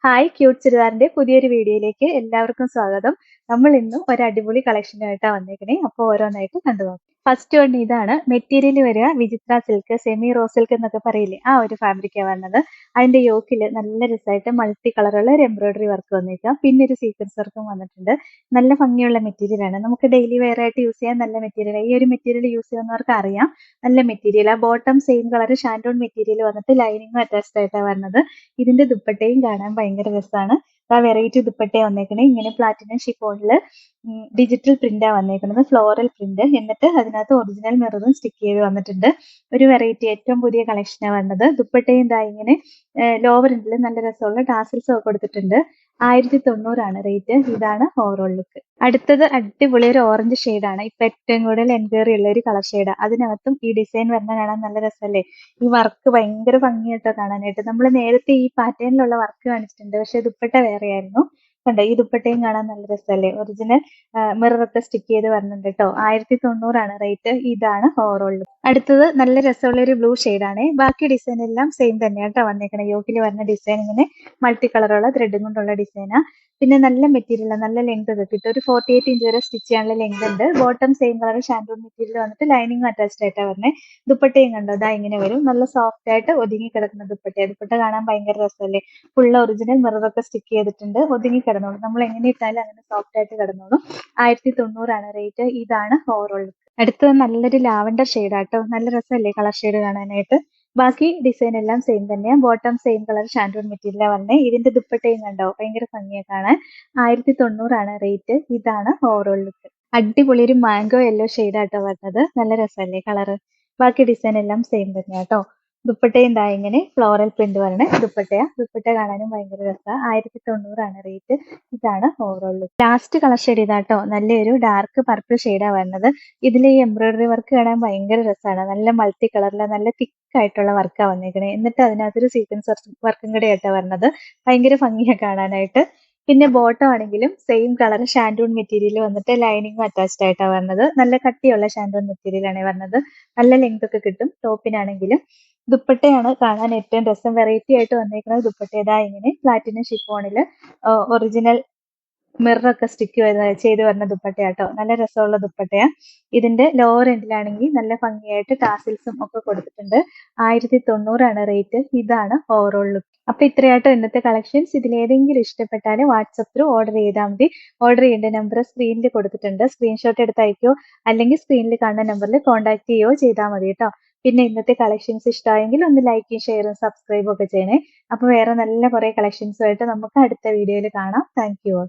Hi cute ചുരിദാറിന്റെ പുതിയൊരു വീഡിയോയിലേക്ക് എല്ലാവർക്കും സ്വാഗതം. നമ്മൾ ഇന്നും ഒരു അടിപൊളി കളക്ഷനുമായിട്ടാണ് വന്നേക്കണേ. അപ്പോൾ ഓരോന്നായിട്ട് കണ്ടുപോകാം. ഫസ്റ്റ് വൺ ഇതാണ്. മെറ്റീരിയൽ വരിക വിചിത്ര സിൽക്ക്, സെമി റോ സിൽക്ക് എന്നൊക്കെ പറയില്ലേ, ആ ഒരു ഫാബ്രിക്കാണ് വന്നത്. അതിന്റെ യോക്കിൽ നല്ല രസമായിട്ട് മൾട്ടി കളറുള്ള ഒരു എംബ്രോയിഡറി വർക്ക് വന്നേക്കാം. പിന്നെ ഒരു സീക്വൻസ് വർക്കും വന്നിട്ടുണ്ട്. നല്ല ഭംഗിയുള്ള മെറ്റീരിയലാണ്. നമുക്ക് ഡെയിലി വെയർ ആയിട്ട് യൂസ് ചെയ്യാൻ നല്ല മെറ്റീരിയൽ. ഈ ഒരു മെറ്റീരിയൽ യൂസ് ചെയ്യുന്നവർക്ക് അറിയാം, നല്ല മെറ്റീരിയൽ. ആ ബോട്ടം സെയിം കളർ ഷാൻഡോൺ മെറ്റീരിയൽ വന്നിട്ട് ലൈനിങ്ങും അറ്റാച്ച്ഡ് ആയിട്ടാണ് വരുന്നത്. ഇതിന്റെ ദുപ്പട്ടയും കാണാൻ ഭയങ്കര രസമാണ്. ആ വെറൈറ്റി ദുപ്പട്ടയാണ് വന്നേക്കണേ. ഇങ്ങനെ പ്ലാറ്റിനം ഷിഫോണില് ഡിജിറ്റൽ പ്രിന്റാ വന്നേക്കുന്നത്, ഫ്ലോറൽ പ്രിന്റ്. എന്നിട്ട് അതിനകത്ത് ഒറിജിനൽ മിററും സ്റ്റിക്ക് ചെയ്ത് വന്നിട്ടുണ്ട്. ഒരു വെറൈറ്റി ഏറ്റവും പുതിയ കളക്ഷനാണ് വന്നത്. ദുപ്പട്ടയും ഇതാ ഇങ്ങനെ ലോവർ എൻഡിൽ നല്ല രസമുള്ള ടാസിൽസ് ഒക്കെ കൊടുത്തിട്ടുണ്ട്. 1090 റേറ്റ്. ഇതാണ് ഓവറോൾ ലുക്ക്. അടുത്തത് അടിപൊളി ഒരു ഓറഞ്ച് ഷെയ്ഡാണ്. ഇപ്പൊ ഏറ്റവും കൂടുതൽ എൻക്വയറി ഉള്ള ഒരു കളർ ഷെയ്ഡാണ്. അതിനകത്തും ഈ ഡിസൈൻ വരുന്ന കാണാൻ നല്ല രസമല്ലേ. ഈ വർക്ക് ഭയങ്കര ഭംഗിയായിട്ടോ കാണാനായിട്ട്. നമ്മൾ നേരത്തെ ഈ പാറ്റേണിലുള്ള വർക്ക് കാണിച്ചിട്ടുണ്ട്, പക്ഷെ ദുപ്പട്ട വേറെയായിരുന്നു. കണ്ടോ, ഈ ദുപ്പട്ടയും കാണാൻ നല്ല രസമല്ലേ. ഒറിജിനൽ മിററൊക്കെ സ്റ്റിക്ക് ചെയ്ത് വരുന്നുണ്ട് കേട്ടോ. 1090 റേറ്റ്. ഇതാണ് ഓവറോൾ. അടുത്തത് നല്ല രസമുള്ള ഒരു ബ്ലൂ ആണ്. ബാക്കി ഡിസൈൻ എല്ലാം സെയിം തന്നെയാണ് കേട്ടോ വന്നേക്കണേ. യോക്കിൽ വരുന്ന ഡിസൈൻ ഇങ്ങനെ മൾട്ടി കളറുള്ള ത്രെഡും കൊണ്ടുള്ള ഡിസൈനാ. പിന്നെ നല്ല മെറ്റീരിയൽ, നല്ല ലെങ്ത് ഒക്കെ കിട്ടും. ഒരു 48 ഇഞ്ച് വരെ സ്റ്റിച്ച് ചെയ്യാനുള്ള ലെങ്ത് ഉണ്ട്. Bottom same colour shantoon material വന്നിട്ട് ലൈനിങ് അറ്റാച്ച്ഡ് ആയിട്ടാണ് വരുന്നത്. ദുപ്പട്ടയും കണ്ടോ, ഇതാ ഇങ്ങനെ വരും. നല്ല സോഫ്റ്റ് ആയിട്ട് ഒതുങ്ങി കിടക്കുന്ന ദുപ്പട്ടയാണ്. ദുപ്പട്ട കാണാൻ ഭയങ്കര രസമല്ലേ. ഫുൾ ഒറിജിനൽ മിററൊക്കെ സ്റ്റിക്ക് ചെയ്തിട്ടുണ്ട്. ഒതുങ്ങി കിടന്നോളും. നമ്മൾ എങ്ങനെ ഇട്ടാലും അങ്ങനെ സോഫ്റ്റ് ആയിട്ട് കിടന്നോളും. 1090 റേറ്റ്. ഇതാണ് ഓവറോൾ. അടുത്തത് നല്ലൊരു ലാവൻഡർ ഷെയ്ഡാട്ടോ. നല്ല രസമല്ലേ കളർ ഷെയ്ഡ് കാണാനായിട്ട്. ബാക്കി ഡിസൈൻ എല്ലാം സെയിം തന്നെയാണ്. ബോട്ടം സെയിം കളർ ഷാൻഡൂൺ മെറ്റീരിയലാണ് വരണേ. ഇതിന്റെ ദുപ്പട്ടയും കണ്ടോ, ഭയങ്കര ഭംഗിയാണ് കാണാൻ. 1090 റേറ്റ്. ഇതാണ് ഓവറോൾ ലുക്ക്. അടിപൊളി ഒരു മാംഗോ യെല്ലോ ഷെയ്ഡാട്ടോ വരുന്നത്. നല്ല രസമല്ലേ കളറ്. ബാക്കി ഡിസൈൻ എല്ലാം സെയിം തന്നെയാട്ടോ. ദുപ്പട്ടയും ഇതാ ഇങ്ങനെ ഫ്ലോറൽ പ്രിന്റ് വരണേ ദുപ്പട്ടയാ. ദുപ്പട്ട കാണാനും ഭയങ്കര രസമാണ്. 1090 റേറ്റ്. ഇതാണ് overall look. Last colour shade ഇതാട്ടോ. നല്ലൊരു ഡാർക്ക് പർപ്പിൾ ഷെയ്ഡാണ് വരുന്നത്. ഇതിൽ ഈ എംബ്രോയിഡറി വർക്ക് കാണാൻ ഭയങ്കര രസമാണ്. നല്ല മൾട്ടി കളറിലെ നല്ല തിക്ക് ആയിട്ടുള്ള വർക്കാണ് വന്നേക്കണേ. എന്നിട്ട് അതിനകത്തൊരു സീക്വൻസ് വർക്കും കൂടെ ആയിട്ടാണ് വരുന്നത്. ഭയങ്കര ഭംഗിയാണ് കാണാനായിട്ട്. പിന്നെ ബോട്ടം ആണെങ്കിലും സെയിം കളർ ഷാൻഡൂൺ മെറ്റീരിയൽ വന്നിട്ട് ലൈനിങ്ങും അറ്റാച്ച്ഡ് ആയിട്ടാണ് വരുന്നത്. നല്ല കട്ടിയുള്ള ഷാൻഡൂൺ മെറ്റീരിയൽ ആണ് വരുന്നത്. നല്ല ലെങ്ത് ഒക്കെ കിട്ടും ടോപ്പിനാണെങ്കിലും. ദുപ്പട്ടയാണ് കാണാൻ ഏറ്റവും രസം. വെറൈറ്റി ആയിട്ട് വന്നേക്കുന്നത് ദുപ്പട്ട. ഇതാ ഇങ്ങനെ പ്ലാറ്റിനം ഷിഫോണില് ഒറിജിനൽ മിററൊക്കെ സ്റ്റിക്ക് ചെയ്ത് വരുന്ന ദുപ്പട്ടയാട്ടോ. നല്ല രസമുള്ള ദുപ്പട്ടയാ. ഇതിന്റെ ലോവർ എൻഡിലാണെങ്കിൽ നല്ല ഭംഗിയായിട്ട് ടാസിൽസും ഒക്കെ കൊടുത്തിട്ടുണ്ട്. 1090 റേറ്റ്. ഇതാണ് ഓവറോൾ ലുക്ക്. അപ്പൊ ഇത്രയാട്ടോ ഇന്നത്തെ കളക്ഷൻസ്. ഇതിലേതെങ്കിലും ഇഷ്ടപ്പെട്ടാൽ വാട്സപ്പ് ത്രൂ ഓർഡർ ചെയ്താൽ മതി. ഓർഡർ ചെയ്യേണ്ട നമ്പർ സ്ക്രീനിൽ കൊടുത്തിട്ടുണ്ട്. സ്ക്രീൻഷോട്ട് എടുത്ത് അയക്കോ അല്ലെങ്കിൽ സ്ക്രീനിൽ കാണുന്ന നമ്പറിൽ കോൺടാക്ട് ചെയ്യുകയോ ചെയ്താൽ മതി കേട്ടോ. പിന്നെ ഇന്നത്തെ കളക്ഷൻസ് ഇഷ്ടമായെങ്കിൽ ഒന്ന് ലൈക്കും ഷെയറും സബ്സ്ക്രൈബും ഒക്കെ ചെയ്യണേ. അപ്പൊ വേറെ നല്ല കുറെ കളക്ഷൻസുമായിട്ട് നമുക്ക് അടുത്ത വീഡിയോയിൽ കാണാം. Thank you.